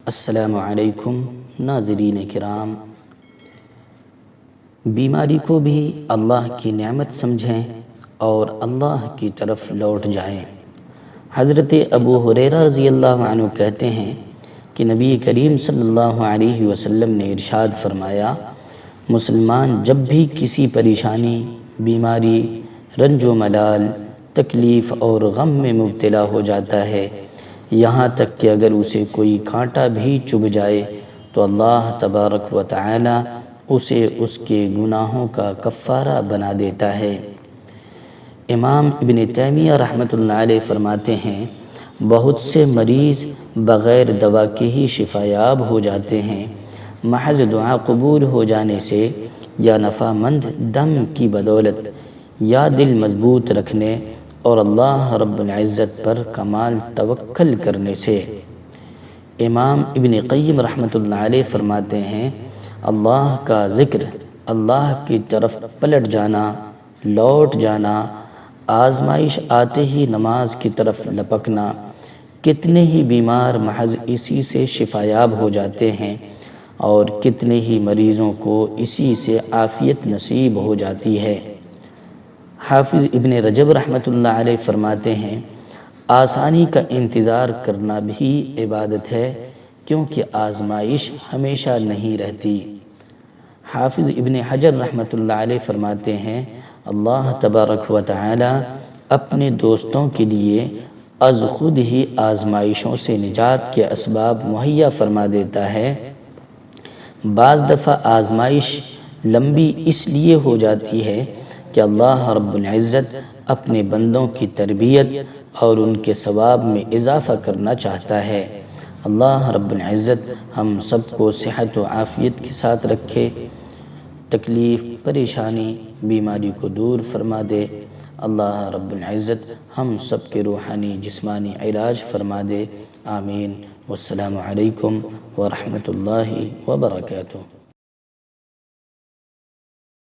السلام علیکم ناظرین کرام، بیماری کو بھی اللہ کی نعمت سمجھیں اور اللہ کی طرف لوٹ جائیں۔ حضرت ابو ہریرہ رضی اللہ عنہ کہتے ہیں کہ نبی کریم صلی اللہ علیہ وسلم نے ارشاد فرمایا، مسلمان جب بھی کسی پریشانی، بیماری، رنج و ملال، تکلیف اور غم میں مبتلا ہو جاتا ہے، یہاں تک کہ اگر اسے کوئی کانٹا بھی چبھ جائے تو اللہ تبارک و تعالی اسے اس کے گناہوں کا کفارہ بنا دیتا ہے۔ امام ابن تیمیہ رحمۃ اللہ علیہ فرماتے ہیں، بہت سے مریض بغیر دوا کے ہی شفا یاب ہو جاتے ہیں، محض دعا قبول ہو جانے سے یا نفع مند دم کی بدولت یا دل مضبوط رکھنے اور اللہ رب العزت پر کمال توکل کرنے سے۔ امام ابن قیم رحمۃ اللہ علیہ فرماتے ہیں، اللہ کا ذکر، اللہ کی طرف پلٹ جانا، لوٹ جانا، آزمائش آتے ہی نماز کی طرف لپکنا، کتنے ہی بیمار محض اسی سے شفا یاب ہو جاتے ہیں اور کتنے ہی مریضوں کو اسی سے عافیت نصیب ہو جاتی ہے۔ حافظ ابن رجب رحمۃ اللہ علیہ فرماتے ہیں، آسانی کا انتظار کرنا بھی عبادت ہے کیونکہ آزمائش ہمیشہ نہیں رہتی۔ حافظ ابن حجر رحمۃ اللہ علیہ فرماتے ہیں، اللہ تبارک و تعالی اپنے دوستوں کے لیے از خود ہی آزمائشوں سے نجات کے اسباب مہیا فرما دیتا ہے۔ بعض دفعہ آزمائش لمبی اس لیے ہو جاتی ہے کہ اللہ رب العزت اپنے بندوں کی تربیت اور ان کے ثواب میں اضافہ کرنا چاہتا ہے۔ اللہ رب العزت ہم سب کو صحت و عافیت کے ساتھ رکھے، تکلیف، پریشانی، بیماری کو دور فرما دے۔ اللہ رب العزت ہم سب کے روحانی جسمانی علاج فرما دے، آمین۔ والسلام علیکم ورحمۃ اللہ وبرکاتہ۔